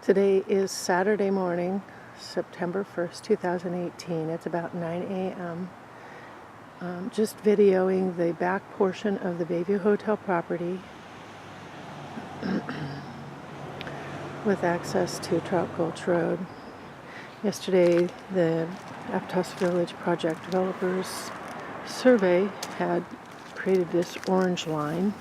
Today is Saturday morning, September 1st, 2018. It's about 9 a.m. Just videoing the back portion of the Bayview Hotel property with access to Trout Gulch Road. Yesterday, the Aptos Village Project developers survey had created this orange line.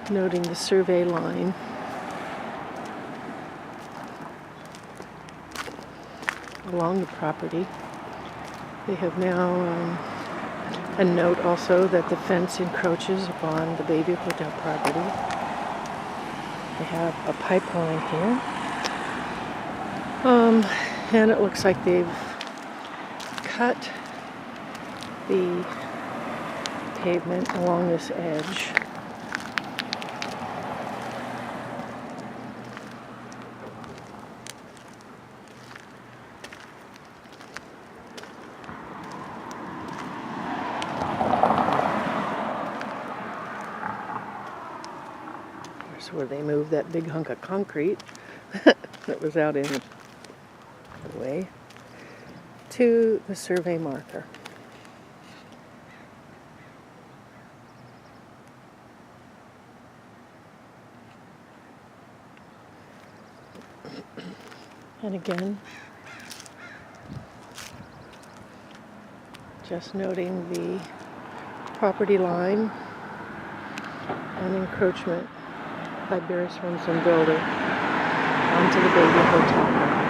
Noting the survey line. Along the property. They have now a note also that the fence encroaches upon the Bayview Hotel property. They have a pipeline here. And it looks like they've cut the pavement along this edge. Where they moved that big hunk of concrete that was out in the way to the survey marker. And again, just noting the property line and encroachment by Barry Swenson Builder onto the Bayview Hotel property.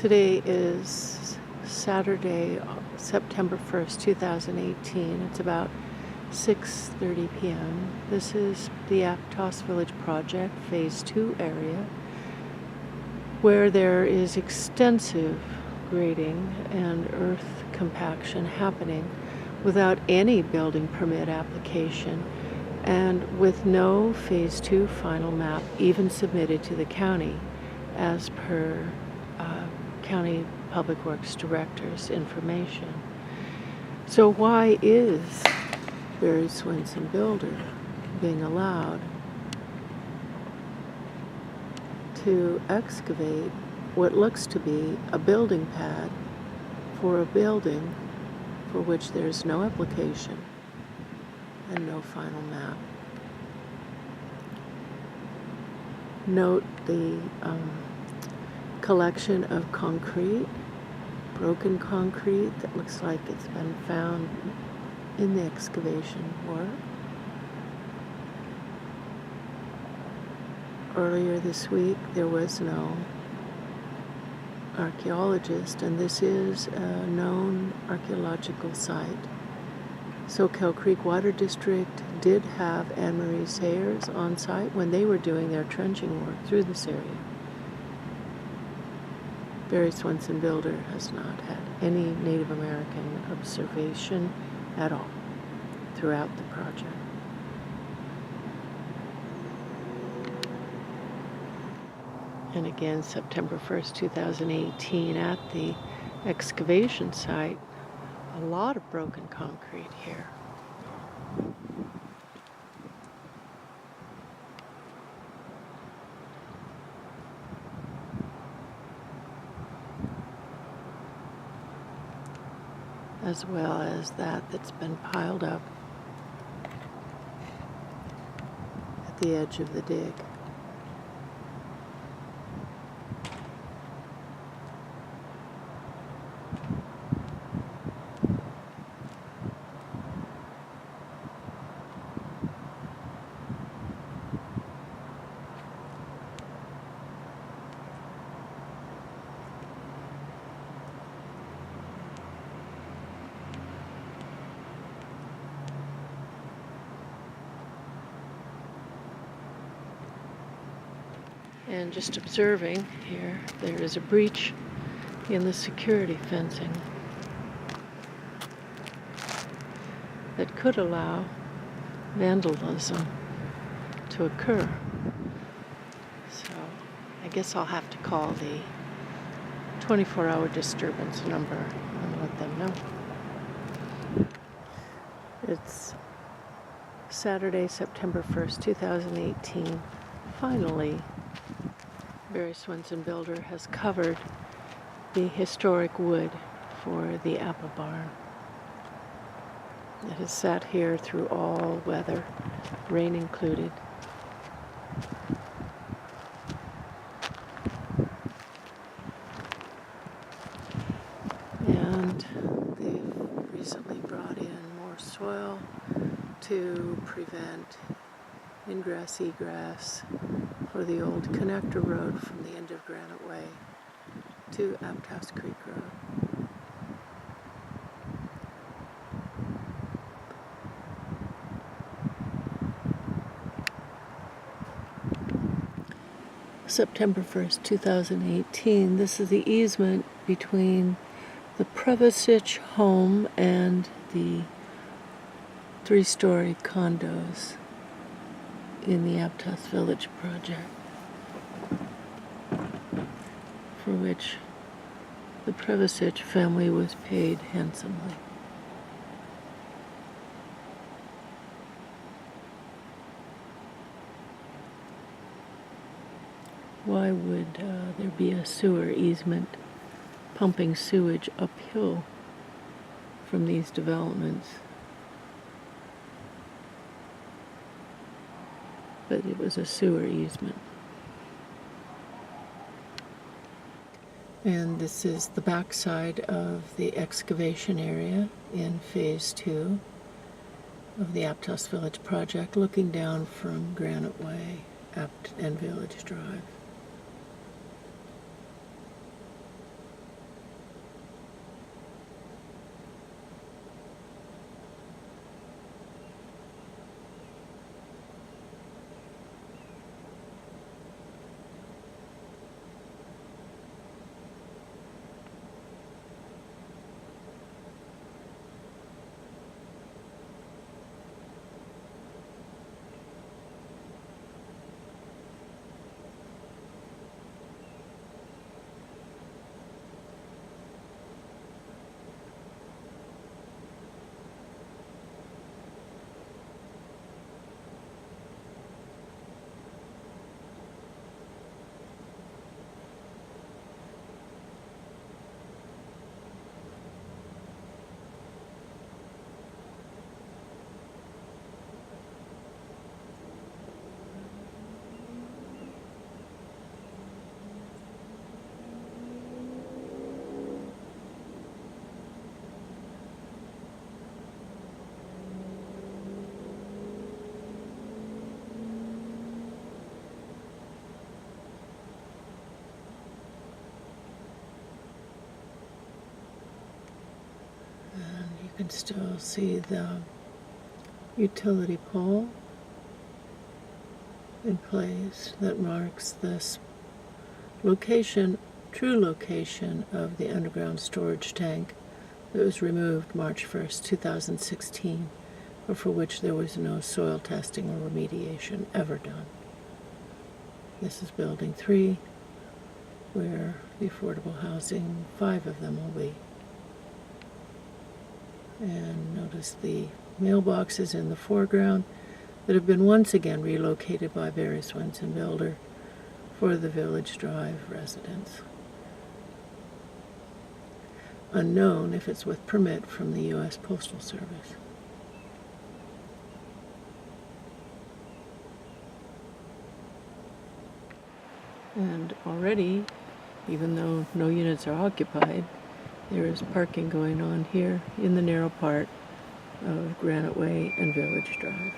Today is Saturday, September 1st, 2018. It's about 6:30 p.m. This is the Aptos Village Project, Phase 2 area, where there is extensive grading and earth compaction happening without any building permit application and with no Phase 2 final map even submitted to the county as per County Public Works Director's information. So why is Barry Swenson Builder being allowed to excavate what looks to be a building pad for a building for which there is no application and no final map? Note the collection of concrete, broken concrete that looks like it's been found in the excavation work. Earlier this week there was no archaeologist, and this is a known archaeological site. Soquel Creek Water District did have Anne Marie Sayers on site when they were doing their trenching work through this area. Barry Swenson Builder has not had any Native American observation at all throughout the project. And again, September 1st, 2018, at the excavation site, a lot of broken concrete here. As well as that's been piled up at the edge of the dig. And just observing here, there is a breach in the security fencing that could allow vandalism to occur. So I guess I'll have to call the 24-hour disturbance number and let them know. It's Saturday, September 1st, 2018. Finally, Barry Swenson Builder has covered the historic wood for the apple barn. It has sat here through all weather, rain included. And they've recently brought in more soil to prevent ingress, egress for the old connector road from the end of Granite Way to Aptos Creek Road. September 1st, 2018. This is the easement between the Prevasich home and the 3-story condos in the Aptos Village Project, for which the Prevasich family was paid handsomely. Why would there be a sewer easement pumping sewage uphill from these developments? But it was a sewer easement. And this is the backside of the excavation area in Phase 2 of the Aptos Village Project, looking down from Granite Way and Village Drive. You can still see the utility pole in place that marks this location, true location of the underground storage tank that was removed March 1st, 2016, but for which there was no soil testing or remediation ever done. This is Building 3, where the affordable housing, 5 of them will be. And notice the mailboxes in the foreground that have been once again relocated by Barry Swenson Builder for the Village Drive residents. Unknown if it's with permit from the U.S. Postal Service. And already, even though no units are occupied, there is parking going on here in the narrow part of Granite Way and Village Drive.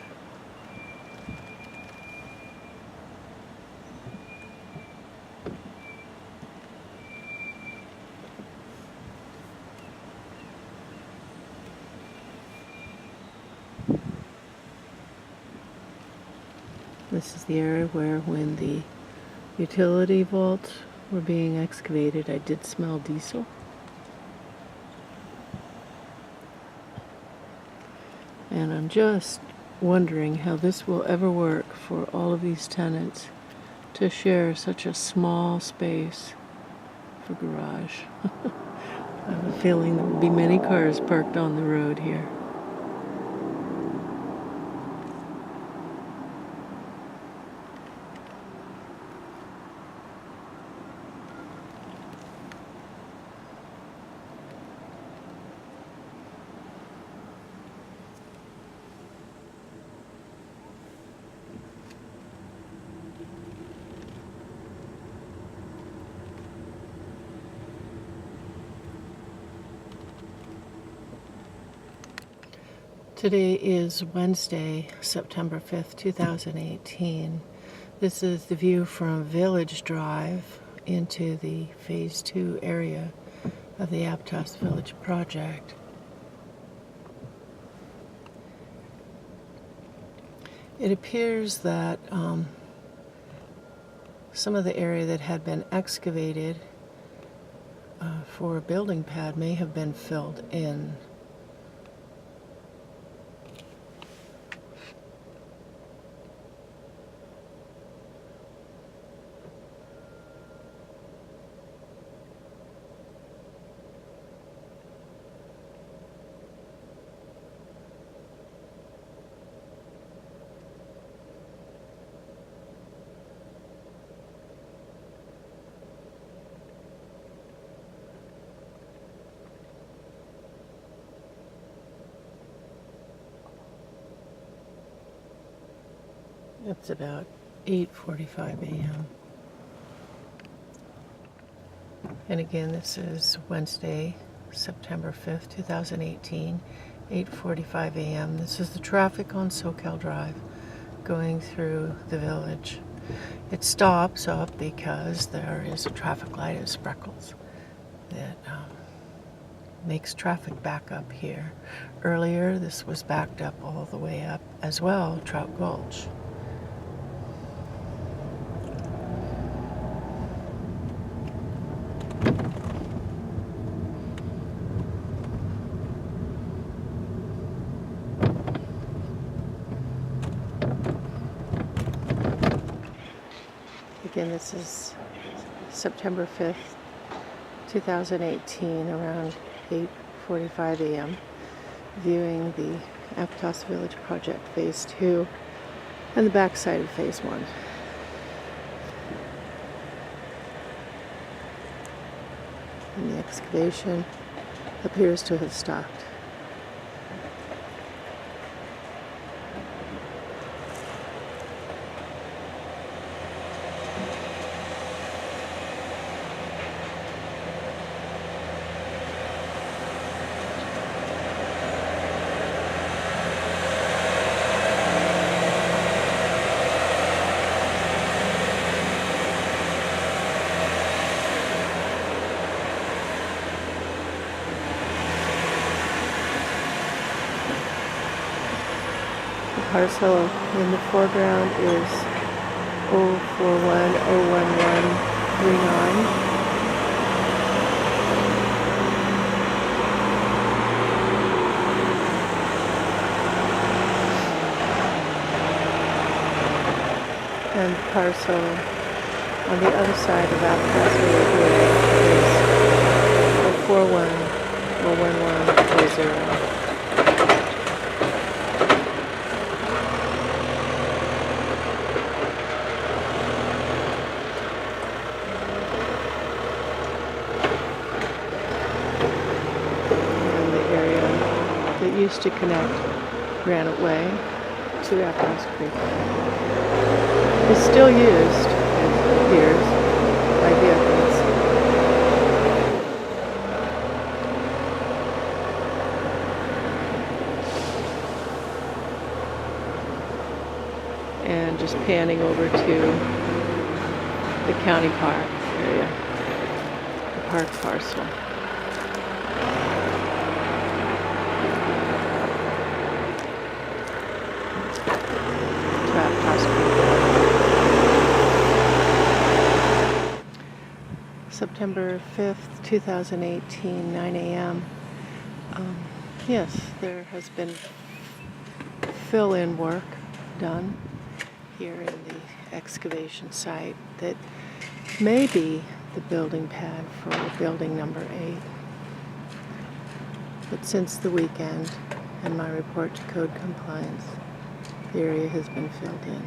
This is the area where, when the Utility vaults were being excavated. I did smell diesel. And I'm just wondering how this will ever work for all of these tenants to share such a small space for garage. I have a feeling there will be many cars parked on the road here. Today is Wednesday, September 5th, 2018. This is the view from Village Drive into the Phase 2 area of the Aptos Village Project. It appears that some of the area that had been excavated for a building pad may have been filled in. It's about 8:45 a.m. And again, this is Wednesday, September 5th, 2018, 8:45 a.m. This is the traffic on SoCal Drive going through the village. It stops up because there is a traffic light at Spreckles that makes traffic back up here. Earlier, this was backed up all the way up as well, Trout Gulch. Again, this is September 5th, 2018, around 8:45 a.m., viewing the Aptos Village Project Phase 2 and the backside of Phase 1. And the excavation appears to have stopped. Parcel in the foreground is 041-01139. And the parcel on the other side of Aptos Village is 041-01140. That used to connect Granite Way to Aptos Creek. It's still used, it appears, by vehicles. And just panning over to the county park area, the park parcel. September 5th, 2018, 9 a.m. Yes, there has been fill-in work done here in the excavation site that may be the building pad for building number 8. But since the weekend and my report to code compliance, the area has been filled in.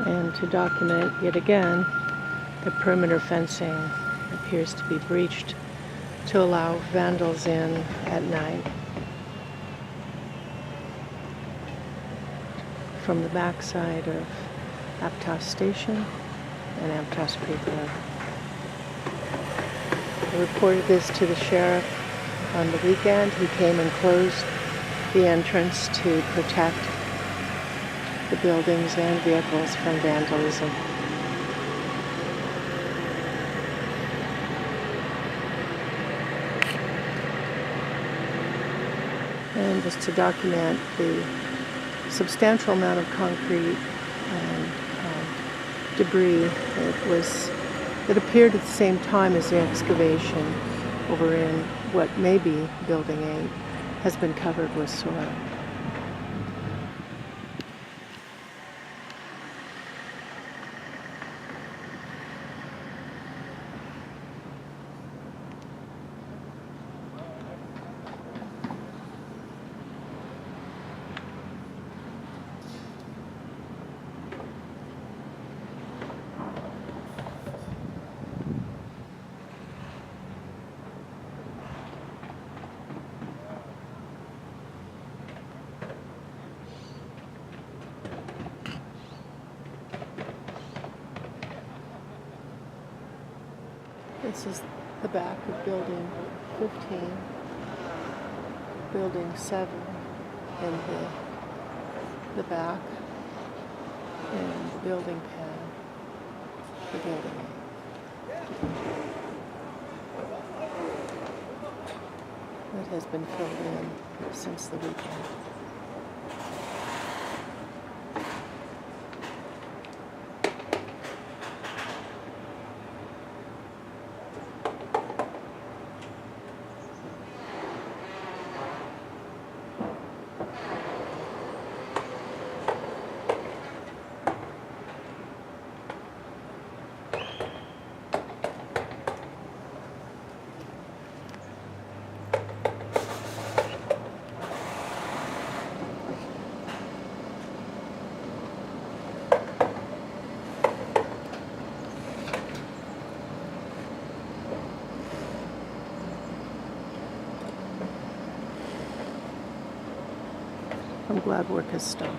And to document yet again, the perimeter fencing appears to be breached to allow vandals in at night from the backside of Aptos Station and Aptos Creek Road. I reported this to the sheriff on the weekend. He came and closed the entrance to protect the buildings and vehicles from vandalism. And just to document the substantial amount of concrete and debris that appeared at the same time as the excavation over in what may be Building 8 has been covered with soil. This is the back of Building 15, Building 7 in the back, and the building pad for Building 8. That has been filled in since the weekend. I'm glad work has stopped.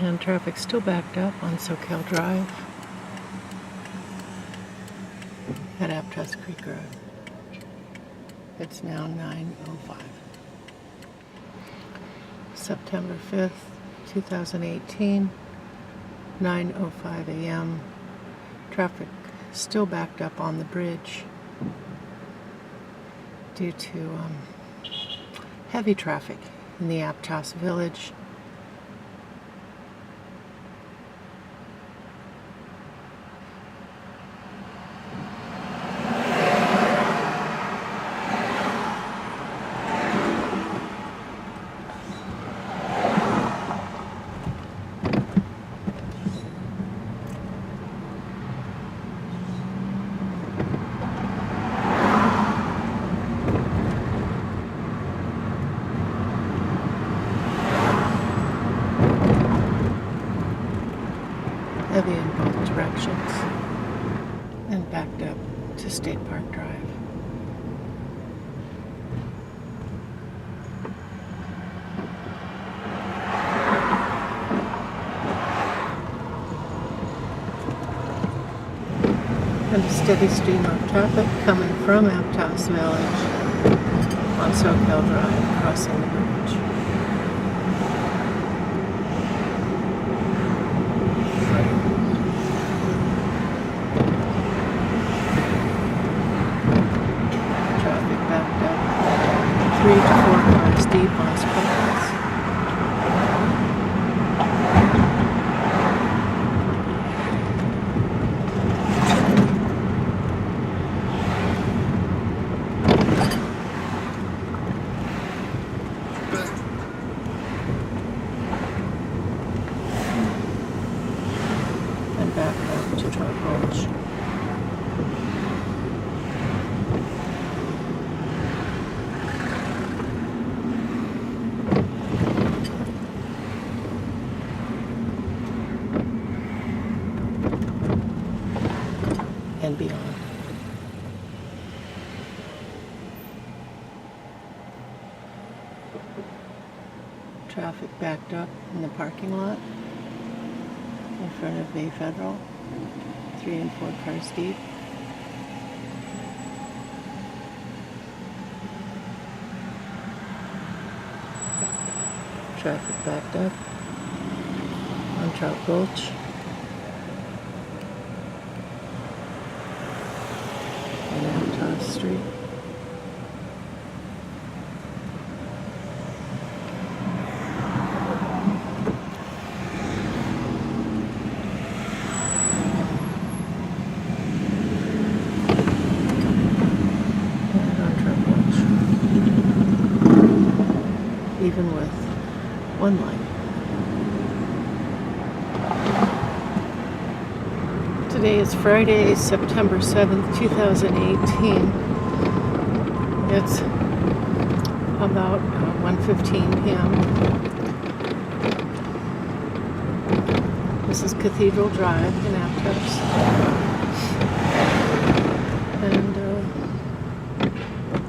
And traffic's still backed up on Soquel Drive at Aptos Creek Road. It's now 9:05. September 5th, 2018, 9:05 a.m. Traffic still backed up on the bridge due to heavy traffic in the Aptos Village. heavy in both directions and backed up to State Park Drive. And a steady stream of traffic coming from Aptos Village on Soquel Drive, crossing the bridge. Traffic backed up 3 to 4 cars deep on Sprockles. And back up to Trout Gulch. And beyond. Traffic backed up in the parking lot in front of Bay Federal, 3 and 4 cars deep. Traffic backed up on Trout Gulch. And Aptos Street. Even with one light. Today is Friday, September 7th, 2018. It's about 1:15 p.m. This is Cathedral Drive in Aptos. And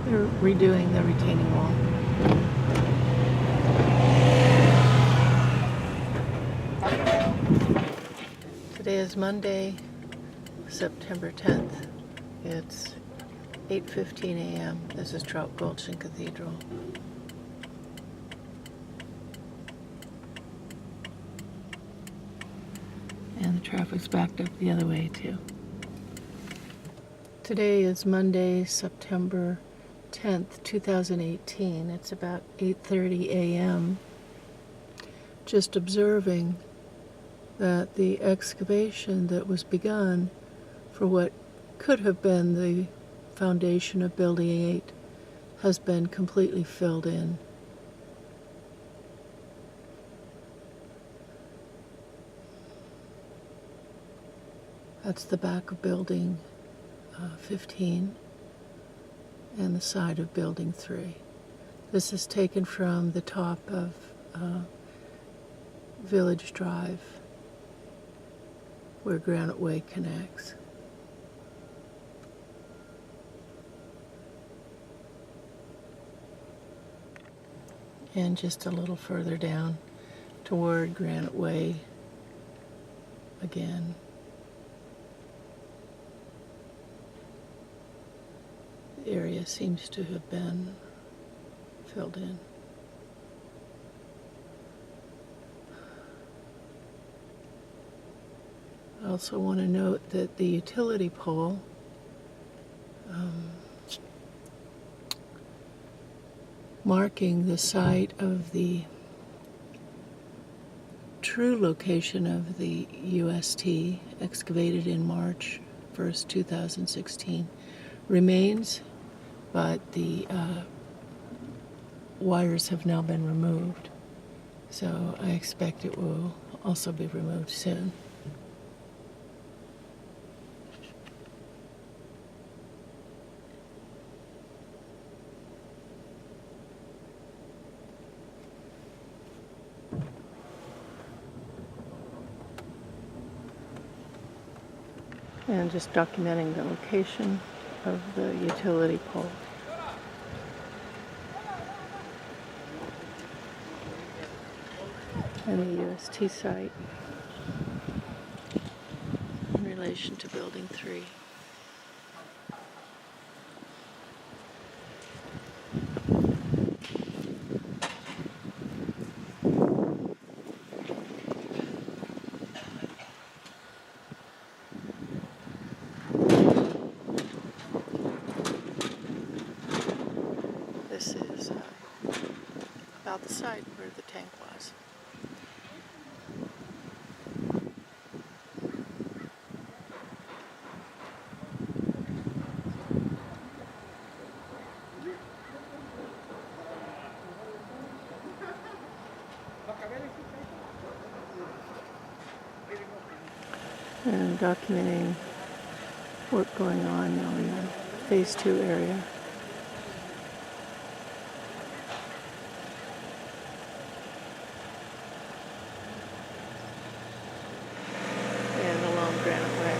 they're redoing the retaining wall. Today is Monday, September 10th. It's 8:15 a.m. This is Trout Gulch and Cathedral. And the traffic's backed up the other way too. Today is Monday, September 10th, 2018. It's about 8:30 a.m. Just observing that the excavation that was begun for what could have been the foundation of Building 8 has been completely filled in. That's the back of Building 15 and the side of Building 3. This is taken from the top of Village Drive, where Granite Way connects. And just a little further down toward Granite Way again. The area seems to have been filled in. I also want to note that the utility pole marking the site of the true location of the UST, excavated in March 1st, 2016, remains, but the wires have now been removed. So I expect it will also be removed soon. and just documenting the location of the utility pole. And the UST site in relation to Building 3. This is about the site where the tank was. And documenting work going on now in the Phase 2 area. And along Granite Way.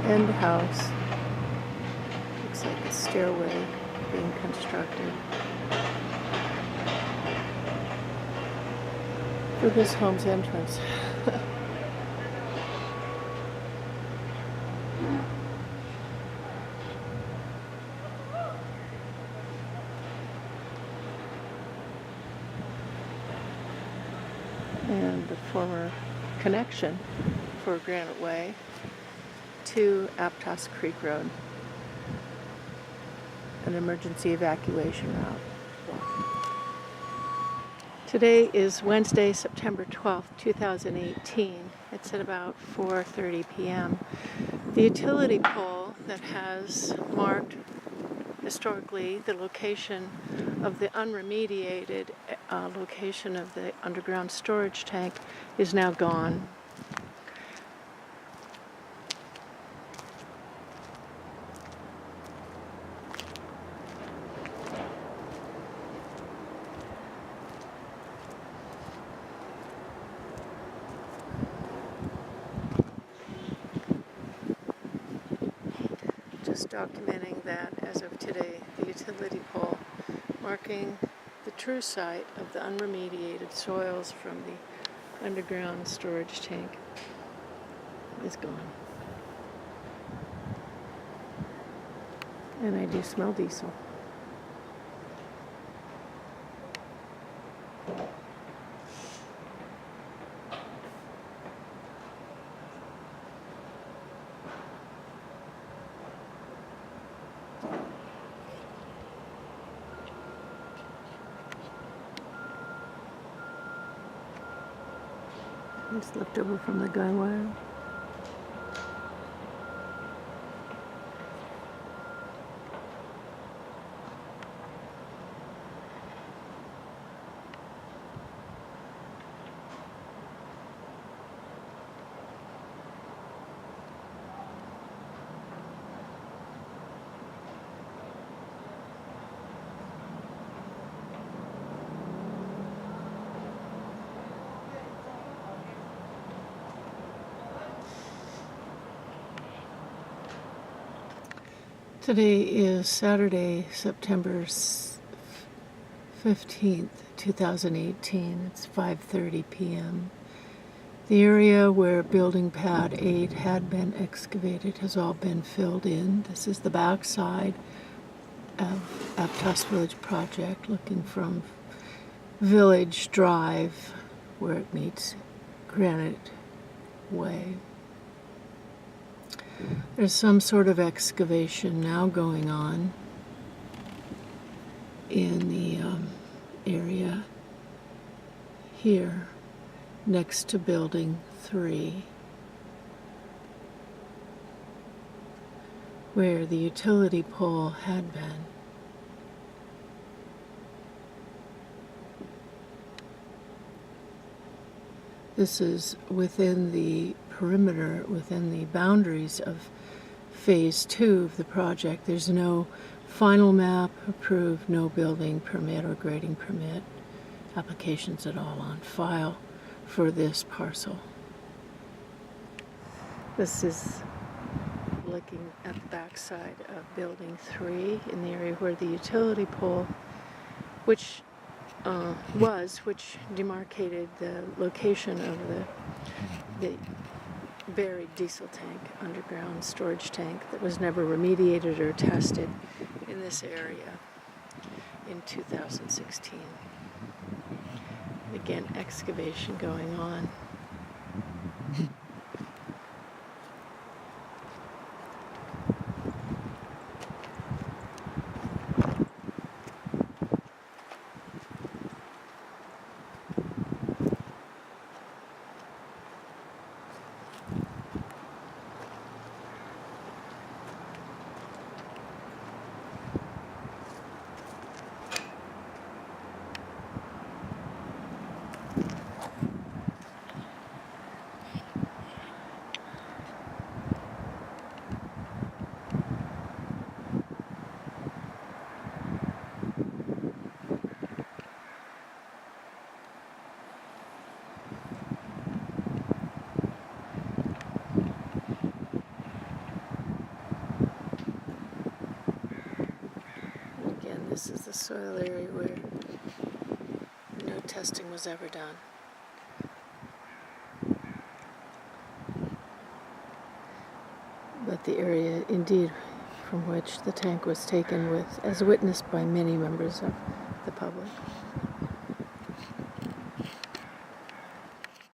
End house. Looks like a stairway being constructed for this home's entrance. And the former connection for Granite Way to Aptos Creek Road, an emergency evacuation route. Today is Wednesday, September 12th, 2018. It's at about 4:30 p.m. The utility pole that has marked historically the location of the unremediated location of the underground storage tank is now gone. Just documenting that as of today, the utility pole marking the true site of the unremediated soils from the underground storage tank is gone. And I do smell diesel. Just left over from the guy wire. Today is Saturday, September 15th, 2018. It's 5:30 p.m. The area where building pad 8 had been excavated has all been filled in. This is the back side of Aptos Village Project, looking from Village Drive, where it meets Granite Way. There's some sort of excavation now going on in the area here next to Building 3, where the utility pole had been. This is within the perimeter, within the boundaries of Phase 2 of the project. There's no final map approved, no building permit or grading permit applications at all on file for this parcel. This is looking at the backside of Building 3 in the area where the utility pole, which demarcated the location of the buried diesel tank, underground storage tank that was never remediated or tested in this area in 2016. Again, excavation going on. This is the soil area where no testing was ever done. But the area, indeed, from which the tank was taken with, as witnessed by many members of the public.